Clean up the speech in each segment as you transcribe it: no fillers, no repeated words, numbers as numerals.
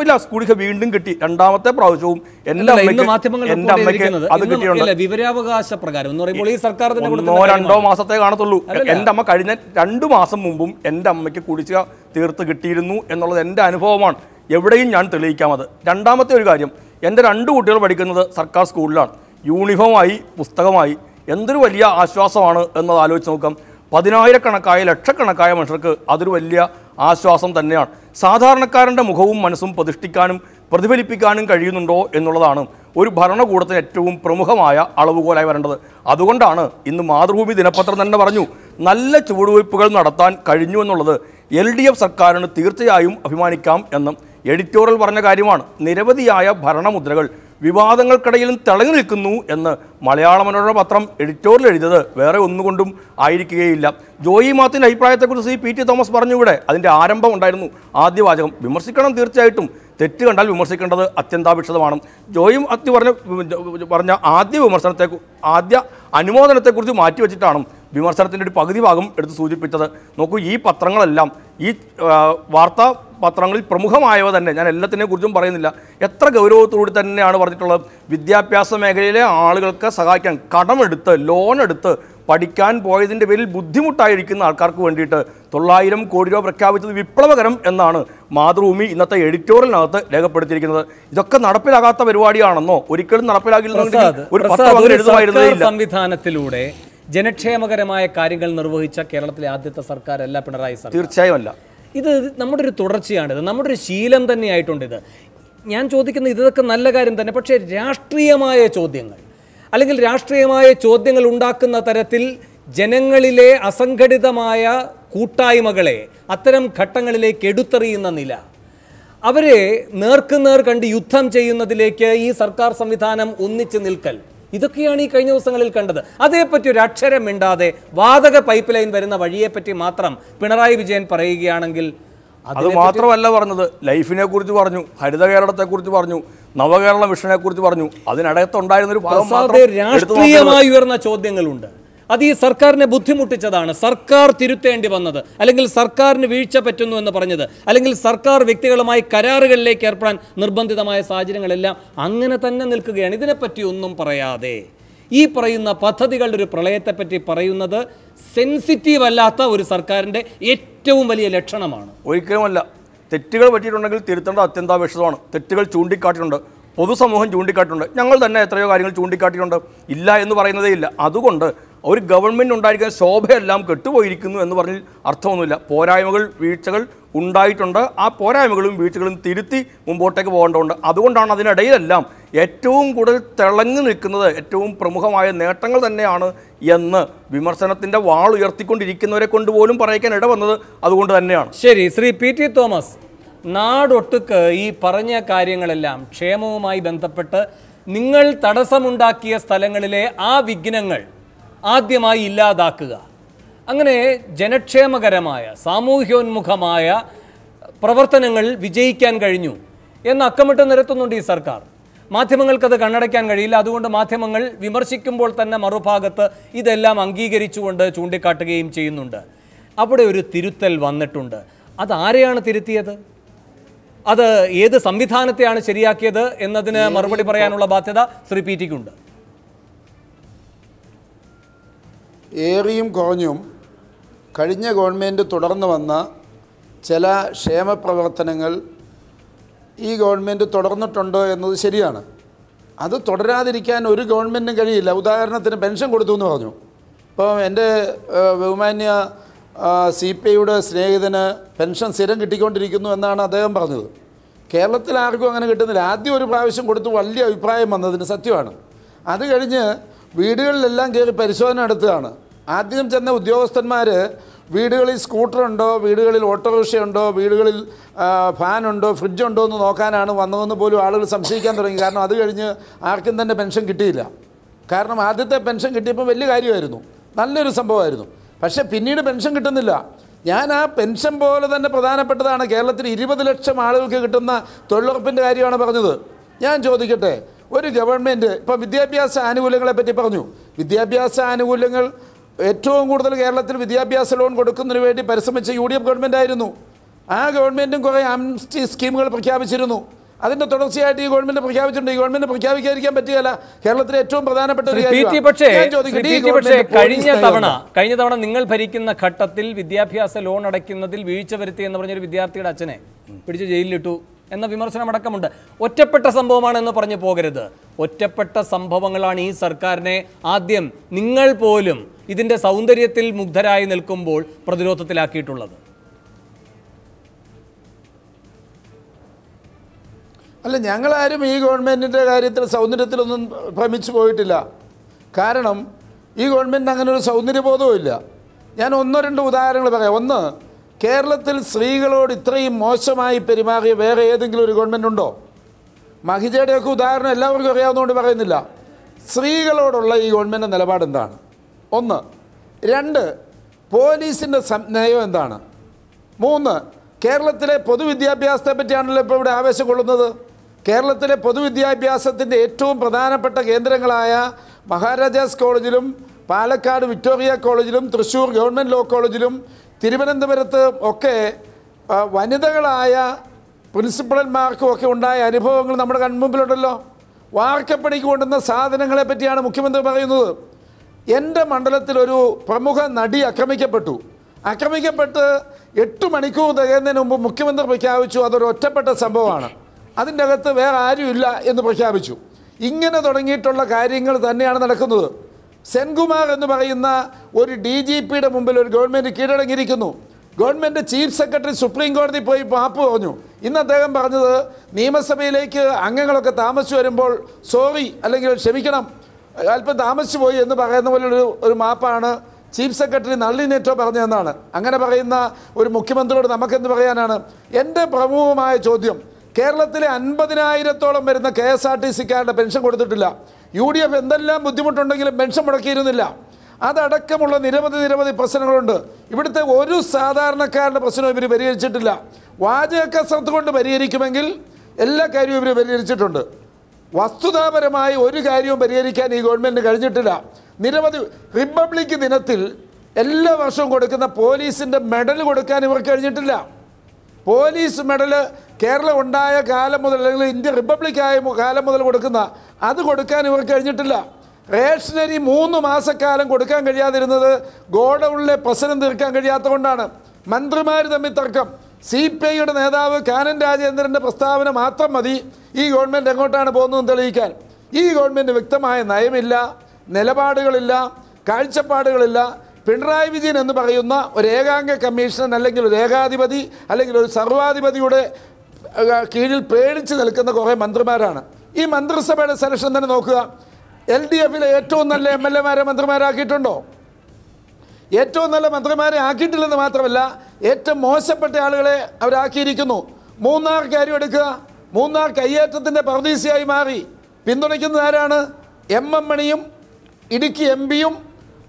ഇല്ല, സ്കൂളിൽ വീണ്ടും കിട്ടി. രണ്ടാമത്തെ പ്രാവശ്യവും എൻ്റെ അമ്മയ്ക്ക് അത് കിട്ടിയുണ്ട്. വിവരാവകാശ പ്രകാരം എന്ന് പറയുമ്പോൾ ഈ സർക്കാർ 1-2 മാസത്തെ കാണത്തുള്ളൂ. എൻ്റെ അമ്മ കഴിഞ്ഞ 2 മാസം മുമ്പും എൻ്റെ അമ്മയ്ക്ക് കുടിശ്ശിക തീർത്ത് കിട്ടിയിരുന്നു എന്നുള്ളത് എൻ്റെ അനുഭവമാണ്. എവിടെയും ഞാൻ തെളിയിക്കാം അത്. രണ്ടാമത്തെ ഒരു കാര്യം, എൻ്റെ 2 കുട്ടികൾ പഠിക്കുന്നത് സർക്കാർ സ്കൂളിലാണ്. യൂണിഫോമായി, പുസ്തകമായി. എന്തൊരു വലിയ ആശ്വാസമാണ് എന്നത് ആലോചിച്ച് നോക്കാം. 10,000-കണക്കായ ലക്ഷക്കണക്കായ മനുഷ്യർക്ക് അതൊരു വലിയ ആശ്വാസം തന്നെയാണ്. സാധാരണക്കാരൻ്റെ മുഖവും മനസ്സും പ്രതിഷ്ഠിക്കാനും പ്രതിഫലിപ്പിക്കാനും കഴിയുന്നുണ്ടോ എന്നുള്ളതാണ് ഒരു ഭരണകൂടത്തിന് ഏറ്റവും പ്രമുഖമായ അളവുകോലായി വരേണ്ടത്. അതുകൊണ്ടാണ് ഇന്ന് മാതൃഭൂമി ദിനപത്രം തന്നെ പറഞ്ഞു, നല്ല ചുവടുവയ്പ്പുകൾ നടത്താൻ കഴിഞ്ഞു എന്നുള്ളത് LDF സർക്കാരിന് തീർച്ചയായും അഭിമാനിക്കാം എന്നും എഡിറ്റോറിയൽ പറഞ്ഞ കാര്യമാണ്. നിരവധിയായ ഭരണമുദ്രകൾ വിവാദങ്ങൾക്കിടയിലും തിളങ്ങി നിൽക്കുന്നു എന്ന് മലയാള മനോരമ പത്രം എഡിറ്റോറിയൽ എഴുതിയത് വേറെ ഒന്നുകൊണ്ടും ആയിരിക്കുകയില്ല. ജോയി മാത്യുവിൻ്റെ അഭിപ്രായത്തെക്കുറിച്ച് ശ്രീ PT തോമസ് പറഞ്ഞുകൂടെ? അതിൻ്റെ ആരംഭം ഉണ്ടായിരുന്നു. ആദ്യ വാചകം വിമർശിക്കണം, തീർച്ചയായിട്ടും തെറ്റ് കണ്ടാൽ വിമർശിക്കേണ്ടത് അത്യന്താപേക്ഷിതമാണ്. ജോയി മാത്യു പറഞ്ഞ ആദ്യ അനുമോദനത്തെക്കുറിച്ച് മാറ്റിവെച്ചിട്ടാണ് വിമർശനത്തിൻ്റെ ഒരു പകുതി ഭാഗം എടുത്ത് സൂചിപ്പിച്ചത്. നോക്കൂ, ഈ പത്രങ്ങളെല്ലാം, ഈ വാർത്താ പത്രങ്ങളിൽ പ്രമുഖമായവ തന്നെ, ഞാൻ എല്ലാത്തിനെ കുറിച്ചും പറയുന്നില്ല, എത്ര ഗൗരവത്തോടുകൂടി തന്നെയാണ് പറഞ്ഞിട്ടുള്ളത്. വിദ്യാഭ്യാസ മേഖലയിലെ ആളുകൾക്ക് സഹായിക്കാൻ കടമെടുത്ത്, ലോൺ എടുത്ത് പഠിക്കാൻ പോയതിൻ്റെ പേരിൽ ബുദ്ധിമുട്ടായിരിക്കുന്ന ആൾക്കാർക്ക് വേണ്ടിയിട്ട് 900 കോടി രൂപ പ്രഖ്യാപിച്ചത് വിപ്ലവകരം എന്നാണ് മാതൃഭൂമി ഇന്നത്തെ എഡിറ്റോറിയലിനകത്ത് രേഖപ്പെടുത്തിയിരിക്കുന്നത്. ഇതൊക്കെ നടപ്പിലാകാത്ത പരിപാടിയാണെന്നോ? ഒരിക്കലും നടപ്പിലാകില്ലെന്നുണ്ടെങ്കിൽ ഒരു പത്രം എഴുതുമായിരുന്നില്ല. സംവിധാനത്തിലൂടെ ജനക്ഷേമകരമായ കാര്യങ്ങൾ നിർവഹിച്ച കേരളത്തിലെ ആദ്യത്തെ സർക്കാരല്ല പിണറായി സർക്കാർ. തീർച്ചയായും അല്ല. ഇത് നമ്മുടെ ഒരു തുടർച്ചയാണിത്, നമ്മുടെ ഒരു ശീലം തന്നെയായിട്ടുണ്ട് ഇത്. ഞാൻ ചോദിക്കുന്നത് ഇതൊക്കെ നല്ല കാര്യം തന്നെ, പക്ഷേ രാഷ്ട്രീയമായ ചോദ്യങ്ങൾ അല്ലെങ്കിൽ രാഷ്ട്രീയമായ ചോദ്യങ്ങൾ ഉണ്ടാക്കുന്ന തരത്തിൽ ജനങ്ങളിലെ അസംഘടിതമായ കൂട്ടായ്മകളെ അത്തരം ഘട്ടങ്ങളിലേക്ക് എടുത്തെറിയുന്ന നില, അവരെ നേർക്കുനേർ കണ്ട് യുദ്ധം ചെയ്യുന്നതിലേക്ക് ഈ സർക്കാർ സംവിധാനം ഒന്നിച്ചു നിൽക്കൽ, ഇതൊക്കെയാണ് ഈ കഴിഞ്ഞ ദിവസങ്ങളിൽ കണ്ടത്. അതേപ്പറ്റി ഒരു അക്ഷരം മിണ്ടാതെ വാതക പൈപ്പ് ലൈൻ വരുന്ന വഴിയെപ്പറ്റി മാത്രം പിണറായി വിജയൻ പറയുകയാണെങ്കിൽ, അത് മാത്രമല്ല പറഞ്ഞത്, ലൈഫിനെ കുറിച്ച് പറഞ്ഞു, ഹരിത കേരളത്തെക്കുറിച്ച് പറഞ്ഞു, നവകേരള മിഷനെ കുറിച്ച് പറഞ്ഞു. അതിനകത്തുണ്ടായിരുന്നൊരു രാഷ്ട്രീയമായി ഉയർന്ന ചോദ്യങ്ങളുണ്ട്. അത് ഈ സർക്കാരിനെ ബുദ്ധിമുട്ടിച്ചതാണ്. സർക്കാർ തിരുത്തേണ്ടി വന്നത്, അല്ലെങ്കിൽ സർക്കാരിന് വീഴ്ച പറ്റുന്നു എന്ന് പറഞ്ഞത്, അല്ലെങ്കിൽ സർക്കാർ വ്യക്തികളുമായി കരാറുകളിലേക്ക് ഏർപ്പെടാൻ നിർബന്ധിതമായ സാഹചര്യങ്ങളെല്ലാം അങ്ങനെ തന്നെ നിൽക്കുകയാണ്. ഇതിനെപ്പറ്റി ഒന്നും പറയാതെ ഈ പറയുന്ന പദ്ധതികളുടെ ഒരു പ്രളയത്തെപ്പറ്റി പറയുന്നത് സെൻസിറ്റീവ് അല്ലാത്ത ഒരു സർക്കാരിൻ്റെ ഏറ്റവും വലിയ ലക്ഷണമാണ്. ഒരിക്കലുമല്ല. തെറ്റുകൾ പറ്റിയിട്ടുണ്ടെങ്കിൽ തിരുത്തേണ്ട അത്യന്താപേക്ഷിതമാണ്. തെറ്റുകൾ ചൂണ്ടിക്കാട്ടിയിട്ടുണ്ട്, പൊതുസമൂഹം ചൂണ്ടിക്കാട്ടിയിട്ടുണ്ട്, ഞങ്ങൾ തന്നെ എത്രയോ കാര്യങ്ങൾ ചൂണ്ടിക്കാട്ടിയിട്ടുണ്ട്. ഇല്ല എന്ന് പറയുന്നതേ ഇല്ല. അതുകൊണ്ട് ഒരു ഗവൺമെൻറ് ഉണ്ടായിരിക്കുന്ന ശോഭയെല്ലാം കെട്ടുപോയിരിക്കുന്നു എന്ന് പറഞ്ഞാൽ അർത്ഥമൊന്നുമില്ല. പോരായ്മകൾ, വീഴ്ചകൾ ഉണ്ടായിട്ടുണ്ട്. ആ പോരായ്മകളും വീഴ്ചകളും തിരുത്തി മുമ്പോട്ടേക്ക് പോകേണ്ടതുണ്ട്. അതുകൊണ്ടാണ് അതിനിടയിലെല്ലാം ഏറ്റവും കൂടുതൽ തിളങ്ങി നിൽക്കുന്നത് ഏറ്റവും പ്രമുഖമായ നേട്ടങ്ങൾ തന്നെയാണ് എന്ന് വിമർശനത്തിൻ്റെ വാൾ ഉയർത്തിക്കൊണ്ടിരിക്കുന്നവരെ കൊണ്ടുപോലും പറയിക്കാൻ ഇടവന്നത് അതുകൊണ്ട് തന്നെയാണ്. ശരി, ശ്രീ PT തോമസ്, നാടൊട്ടുക്ക് ഈ പറഞ്ഞ കാര്യങ്ങളെല്ലാം ക്ഷേമവുമായി ബന്ധപ്പെട്ട് നിങ്ങൾ തടസ്സമുണ്ടാക്കിയ സ്ഥലങ്ങളിലെ ആ വിഘ്നങ്ങൾ ആദ്യമായി ഇല്ലാതാക്കുക, അങ്ങനെ ജനക്ഷേമകരമായ സാമൂഹ്യോന്മുഖമായ പ്രവർത്തനങ്ങൾ വിജയിക്കാൻ കഴിഞ്ഞു എന്ന് അക്കമിട്ട് നിരത്തുന്നുണ്ട് ഈ സർക്കാർ. മാധ്യമങ്ങൾക്കത് കണ്ണടയ്ക്കാൻ കഴിയില്ല. അതുകൊണ്ട് മാധ്യമങ്ങൾ വിമർശിക്കുമ്പോൾ തന്നെ മറുഭാഗത്ത് ഇതെല്ലാം അംഗീകരിച്ചുകൊണ്ട് ചൂണ്ടിക്കാട്ടുകയും ചെയ്യുന്നുണ്ട്. അവിടെ ഒരു തിരുത്തൽ വന്നിട്ടുണ്ട്. അതാരെയാണ് തിരുത്തിയത്? അത് ഏത് സംവിധാനത്തെയാണ് ശരിയാക്കിയത് എന്നതിന് മറുപടി പറയാനുള്ള ബാധ്യത ശ്രീ PT-ക്കുണ്ട്. ഏറിയും കുറഞ്ഞും കഴിഞ്ഞ ഗവൺമെൻറ് തുടർന്ന് വന്ന ചില ക്ഷേമപ്രവർത്തനങ്ങൾ ഈ ഗവൺമെൻറ് തുടർന്നിട്ടുണ്ടോ എന്നത് ശരിയാണ്. അത് തുടരാതിരിക്കാൻ ഒരു ഗവൺമെൻറ്റിനും കഴിയില്ല. ഉദാഹരണത്തിന് പെൻഷൻ കൊടുത്തു എന്ന് പറഞ്ഞു. ഇപ്പോൾ എൻ്റെ ബഹുമാന്യ CPIയുടെ സ്നേഹിതന് പെൻഷൻ സ്ഥിരം കിട്ടിക്കൊണ്ടിരിക്കുന്നു എന്നാണ് അദ്ദേഹം പറഞ്ഞത്. കേരളത്തിൽ ആർക്കും അങ്ങനെ കിട്ടുന്നില്ല. ആദ്യം ഒരു പ്രാവശ്യം കൊടുത്ത് വലിയ അഭിപ്രായം വന്നതിന് സത്യമാണ്. അത് കഴിഞ്ഞ് വീടുകളിലെല്ലാം കയറി പരിശോധന നടത്തുകയാണ്. ആദ്യം ചെന്ന ഉദ്യോഗസ്ഥന്മാർ വീടുകളിൽ സ്കൂട്ടറുണ്ടോ, വീടുകളിൽ ഓട്ടോറിക്ഷയുണ്ടോ, വീടുകളിൽ ഫാനുണ്ടോ, ഫ്രിഡ്ജുണ്ടോ എന്ന് നോക്കാനാണ് വന്നതെന്ന് പോലും ആളുകൾ സംശയിക്കാൻ തുടങ്ങി. കാരണം അത് കഴിഞ്ഞ് ആർക്കും തന്നെ പെൻഷൻ കിട്ടിയില്ല. കാരണം ആദ്യത്തെ പെൻഷൻ കിട്ടിയപ്പോൾ വലിയ കാര്യമായിരുന്നു, നല്ലൊരു സംഭവമായിരുന്നു. പക്ഷേ പിന്നീട് പെൻഷൻ കിട്ടുന്നില്ല. ഞാൻ ആ പെൻഷൻ പോലെ തന്നെ പ്രധാനപ്പെട്ടതാണ് കേരളത്തിൽ 20 ലക്ഷം ആളുകൾക്ക് കിട്ടുന്ന തൊഴിലുറപ്പിൻ്റെ കാര്യമാണ് പറഞ്ഞത്. ഞാൻ ചോദിക്കട്ടെ, ഒരു ഗവൺമെൻറ് ഇപ്പോൾ വിദ്യാഭ്യാസ ആനുകൂല്യങ്ങളെ പറ്റി പറഞ്ഞു. വിദ്യാഭ്യാസ ആനുകൂല്യങ്ങൾ ഏറ്റവും കൂടുതൽ കേരളത്തിൽ വിദ്യാഭ്യാസ ലോൺ കൊടുക്കുന്നതിന് വേണ്ടി പരിശ്രമിച്ച UDF ഗവൺമെൻറ് ആയിരുന്നു. ആ ഗവൺമെൻറ്റും കുറേ ആംസ്റ്റി സ്കീമുകൾ പ്രഖ്യാപിച്ചിരുന്നു. അതിൻ്റെ തുടർച്ചയായിട്ട് ഈ ഗവൺമെൻറ് പ്രഖ്യാപിച്ചിട്ടുണ്ട്. ഈ ഗവൺമെൻറ് പ്രഖ്യാപിക്കാതിരിക്കാൻ പറ്റുകയില്ല. കേരളത്തിലെ ഏറ്റവും പ്രധാനപ്പെട്ട ഒരു കഴിഞ്ഞ തവണ നിങ്ങൾ ഭരിക്കുന്ന ഘട്ടത്തിൽ വിദ്യാഭ്യാസ ലോൺ അടയ്ക്കുന്നതിൽ വീഴ്ച വരുത്തി എന്ന് പറഞ്ഞൊരു വിദ്യാർത്ഥിയുടെ അച്ഛനെ പിടിച്ച് ജയിലിലിട്ടു എന്ന വിമർശനം അടക്കമുണ്ട്. ഒറ്റപ്പെട്ട സംഭവമാണെന്ന് പറഞ്ഞു പോകരുത്. ഒറ്റപ്പെട്ട സംഭവങ്ങളാണ് ഈ സർക്കാരിനെ ആദ്യം നിങ്ങൾ പോലും ഇതിൻ്റെ സൗന്ദര്യത്തിൽ മുഗ്ധരായി നിൽക്കുമ്പോൾ പ്രതിരോധത്തിലാക്കിയിട്ടുള്ളത്. അല്ല, ഞങ്ങളാരും ഈ ഗവൺമെൻറ്റിൻ്റെ കാര്യത്തിൽ സൗന്ദര്യത്തിലൊന്നും ഭ്രമിച്ചു പോയിട്ടില്ല. കാരണം ഈ ഗവൺമെൻറ് അങ്ങനെ ഒരു സൗന്ദര്യബോധവും ഇല്ല. ഞാൻ ഒന്നോ രണ്ടോ ഉദാഹരണങ്ങൾ പറയാം. ഒന്ന്, കേരളത്തിൽ സ്ത്രീകളോട് ഇത്രയും മോശമായി പെരുമാറിയ വേറെ ഏതെങ്കിലും ഒരു ഗവൺമെൻറ് ഉണ്ടോ? മഹിജയുടെയൊക്കെ ഉദാഹരണം എല്ലാവർക്കും അറിയാവുന്നതുകൊണ്ട് പറയുന്നില്ല. സ്ത്രീകളോടുള്ള ഈ ഗവൺമെൻറ് നിലപാട് എന്താണ്? ഒന്ന്. രണ്ട്, പോലീസിൻ്റെ നയം എന്താണ്? മൂന്ന്, കേരളത്തിലെ പൊതുവിദ്യാഭ്യാസത്തെ പറ്റിയാണല്ലോ ഇപ്പോൾ ഇവിടെ ആവേശം കൊള്ളുന്നത്. കേരളത്തിലെ പൊതുവിദ്യാഭ്യാസത്തിൻ്റെ ഏറ്റവും പ്രധാനപ്പെട്ട കേന്ദ്രങ്ങളായ മഹാരാജാസ് കോളേജിലും പാലക്കാട് വിക്ടോറിയ കോളേജിലും തൃശ്ശൂർ ഗവൺമെൻറ് ലോ കോളേജിലും തിരുവനന്തപുരത്ത് ഒക്കെ വനിതകളായ പ്രിൻസിപ്പൽമാർക്കും ഒക്കെ ഉണ്ടായ അനുഭവങ്ങൾ നമ്മുടെ കൺമുമ്പിലുണ്ടല്ലോ. വാർക്കപ്പണിക്ക് കൊണ്ടുവന്ന സാധനങ്ങളെ പറ്റിയാണ് മുഖ്യമന്ത്രി പറയുന്നത്. എൻ്റെ മണ്ഡലത്തിലൊരു പ്രമുഖ നടി ആക്രമിക്കപ്പെട്ട് 8 മണിക്കൂർ തികയുന്നതിന് മുമ്പ് മുഖ്യമന്ത്രി പ്രഖ്യാപിച്ചു അതൊരു ഒറ്റപ്പെട്ട സംഭവമാണ്, അതിൻ്റെ അകത്ത് വേറെ ആരുമില്ല എന്ന് പ്രഖ്യാപിച്ചു. ഇങ്ങനെ തുടങ്ങിയിട്ടുള്ള കാര്യങ്ങൾ തന്നെയാണ് നടക്കുന്നത്. സെൻകുമാർ എന്ന് പറയുന്ന ഒരു DGPയുടെ മുമ്പിൽ ഒരു ഗവൺമെൻറ് കീഴടങ്ങിയിരിക്കുന്നു. ഗവൺമെൻറ് ചീഫ് സെക്രട്ടറി സുപ്രീം കോടതി പോയി മാപ്പ് പറഞ്ഞു. ഇന്ന് അദ്ദേഹം പറഞ്ഞത് നിയമസഭയിലേക്ക് അംഗങ്ങളൊക്കെ താമസിച്ചു വരുമ്പോൾ സോറി അല്ലെങ്കിൽ ക്ഷമിക്കണം അല്പം താമസിച്ചു പോയി എന്ന് പറയുന്ന പോലെ ഒരു മാപ്പാണ് ചീഫ് സെക്രട്ടറി നളിനെറ്റോ പറഞ്ഞതെന്നാണ്. അങ്ങനെ പറയുന്ന ഒരു മുഖ്യമന്ത്രിയോട് നമുക്കെന്ത് പറയാനാണ്? എൻ്റെ പ്രമുഖമായ ചോദ്യം, കേരളത്തിലെ 50,000-ഓളം വരുന്ന KSRTCക്കാരുടെ പെൻഷൻ കൊടുത്തിട്ടില്ല. UDF എന്തെല്ലാം ബുദ്ധിമുട്ടുണ്ടെങ്കിലും പെൻഷൻ മുടക്കിയിരുന്നില്ല. അതടക്കമുള്ള നിരവധി പ്രശ്നങ്ങളുണ്ട്. ഇവിടുത്തെ ഒരു സാധാരണക്കാരുടെ പ്രശ്നവും ഇവർ പരിഹരിച്ചിട്ടില്ല. വാചകക്കസരത്ത് കൊണ്ട് പരിഹരിക്കുമെങ്കിൽ എല്ലാ കാര്യവും ഇവർ പരിഹരിച്ചിട്ടുണ്ട്. വസ്തുതാപരമായി ഒരു കാര്യവും പരിഹരിക്കാൻ ഈ ഗവൺമെൻറ് കഴിഞ്ഞിട്ടില്ല. നിരവധി റിപ്പബ്ലിക് ദിനത്തിൽ എല്ലാ വർഷവും കൊടുക്കുന്ന പോലീസിൻ്റെ മെഡൽ കൊടുക്കാൻ ഇവർക്ക് കഴിഞ്ഞിട്ടില്ല. പോലീസ് മെഡൽ കേരളം ഉണ്ടായ കാലം മുതൽ അല്ലെങ്കിൽ ഇന്ത്യ റിപ്പബ്ലിക്കായ കാലം മുതൽ കൊടുക്കുന്ന അത് കൊടുക്കാൻ ഇവർക്ക് കഴിഞ്ഞിട്ടില്ല. റേഷനറി 3 മാസക്കാലം കൊടുക്കാൻ കഴിയാതിരുന്നത് ഗോഡൌണിലെ പ്രശ്നം തീർക്കാൻ കഴിയാത്തത് കൊണ്ടാണ്. മന്ത്രിമാർ തമ്മിൽ തർക്കം. CPIയുടെ നേതാവ് കാനൻ രാജേന്ദ്രൻ്റെ പ്രസ്താവന മാത്രം മതി ഈ ഗവൺമെൻറ് എങ്ങോട്ടാണ് പോകുന്നതെന്ന് തെളിയിക്കാൻ. ഈ ഗവൺമെൻറ് വ്യക്തമായ നയമില്ല, നിലപാടുകളില്ല, കാഴ്ചപ്പാടുകളില്ല. പിണറായി വിജയൻ എന്ന് പറയുന്ന ഒരു ഏകാംഗ കമ്മീഷൻ അല്ലെങ്കിൽ ഒരു ഏകാധിപതി അല്ലെങ്കിൽ ഒരു സർവാധിപതിയുടെ കീഴിൽ പേടിച്ച് നിൽക്കുന്ന കുറേ മന്ത്രിമാരാണ്. ഈ മന്ത്രിസഭയുടെ സെലക്ഷൻ തന്നെ നോക്കുക. LDFിലെ ഏറ്റവും നല്ല MLAമാരെ മന്ത്രിമാരാക്കിയിട്ടുണ്ടോ? ഏറ്റവും നല്ല മന്ത്രിമാരെ ആക്കിയിട്ടില്ലെന്ന് മാത്രമല്ല ഏറ്റവും മോശപ്പെട്ട ആളുകളെ അവരാക്കിയിരിക്കുന്നു. മൂന്നാർ കാര്യം എടുക്കുക. മൂന്നാർ കയ്യേറ്റത്തിൻ്റെ പർദീസയായി മാറി. പിന്തുണയ്ക്കുന്നത് ആരാണ്? MM മണിയും ഇടുക്കി MPയും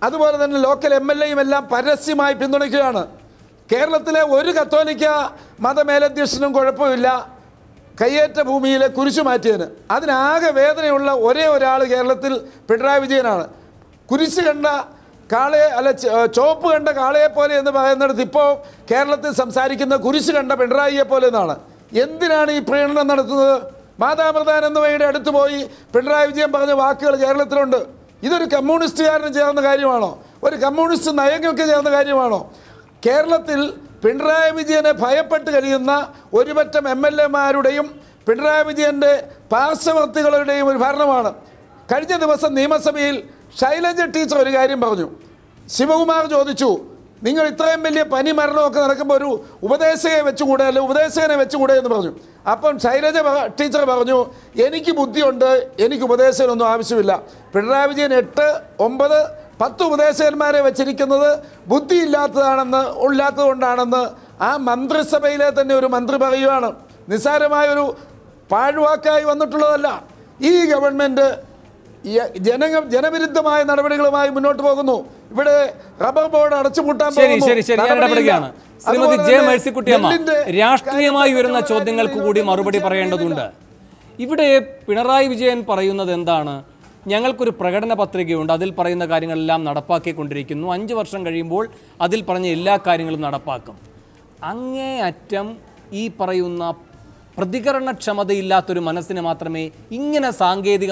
അതുപോലെ തന്നെ ലോക്കൽ MLAയും എല്ലാം പരസ്യമായി പിന്തുണയ്ക്കുകയാണ്. കേരളത്തിലെ ഒരു കത്തോലിക്ക മതമേലധ്യക്ഷനും കുഴപ്പമില്ല കയ്യേറ്റ ഭൂമിയിലെ കുരിശു മാറ്റിയതിന്. അതിനാകെ വേദനയുള്ള ഒരേ ഒരാൾ കേരളത്തിൽ പിണറായി വിജയനാണ്. കുരിശ് കണ്ട കാളയെ അല്ല ചോപ്പ് കണ്ട കാളയെ പോലെ എന്ന് പറയുന്നിടത്ത് ഇപ്പോൾ കേരളത്തിൽ സംസാരിക്കുന്ന കുരിശ് കണ്ട പിണറായിയെ പോലെ എന്നാണ്. എന്തിനാണ് ഈ പ്രീണനം നടത്തുന്നത്? മാതാപ്രധാൻ എന്നിവയുടെ അടുത്ത് പോയി പിണറായി വിജയൻ പറഞ്ഞ വാക്കുകൾ കേരളത്തിലുണ്ട്. ഇതൊരു കമ്മ്യൂണിസ്റ്റുകാരന് ചേർന്ന കാര്യമാണോ? ഒരു കമ്മ്യൂണിസ്റ്റ് നയങ്ങൾക്ക് ചേർന്ന കാര്യമാണോ? കേരളത്തിൽ പിണറായി വിജയനെ ഭയപ്പെട്ട് കഴിയുന്ന ഒരുപറ്റം MLAമാരുടെയും പിണറായി വിജയൻ്റെ പാർശ്വവർത്തികളുടെയും ഒരു ഭരണമാണ്. കഴിഞ്ഞ ദിവസം നിയമസഭയിൽ ശൈലജ ടീച്ചർ ഒരു കാര്യം പറഞ്ഞു. ശിവകുമാർ ചോദിച്ചു, നിങ്ങൾ ഇത്രയും വലിയ പനി മരണമൊക്കെ നടക്കുമ്പോൾ ഒരു ഉപദേശകനെ വെച്ചുകൂടെ അല്ലെ ഉപദേശകനെ വെച്ചുകൂടെ എന്ന് പറഞ്ഞു. അപ്പം ശൈലജ ടീച്ചർ പറഞ്ഞു, എനിക്ക് ബുദ്ധിയുണ്ട്, എനിക്ക് ഉപദേശകനൊന്നും ആവശ്യമില്ല. പിണറായി വിജയൻ 8, 9, 10 ഉപദേശകന്മാരെ വെച്ചിരിക്കുന്നത് ഇല്ലാത്തതുകൊണ്ടാണെന്ന് ആ മന്ത്രിസഭയിലെ തന്നെ ഒരു മന്ത്രി പറയുകയാണ്. നിസ്സാരമായൊരു പാഴ്വാക്കായി വന്നിട്ടുള്ളതല്ല. ഈ ഗവൺമെൻറ് ജനവിരുദ്ധമായ നടപടികളുമായി മുന്നോട്ട് പോകുന്നു. ഇവിടെ റബ്ബർ ബോർഡ് അടച്ചുപൂട്ടാൻ രാഷ്ട്രീയമായി വരുന്ന ചോദ്യങ്ങൾക്ക് കൂടി മറുപടി പറയേണ്ടതുണ്ട്. ഇവിടെ പിണറായി വിജയൻ പറയുന്നത് എന്താണ്? ഞങ്ങൾക്കൊരു പ്രകടന പത്രികയുണ്ട്, അതിൽ പറയുന്ന കാര്യങ്ങളെല്ലാം നടപ്പാക്കിക്കൊണ്ടിരിക്കുന്നു. 5 വർഷം കഴിയുമ്പോൾ അതിൽ പറഞ്ഞ എല്ലാ കാര്യങ്ങളും നടപ്പാക്കും. അങ്ങേയറ്റം ഈ പറയുന്ന പ്രതികരണക്ഷമതയില്ലാത്തൊരു മനസ്സിന് മാത്രമേ ഇങ്ങനെ സാങ്കേതിക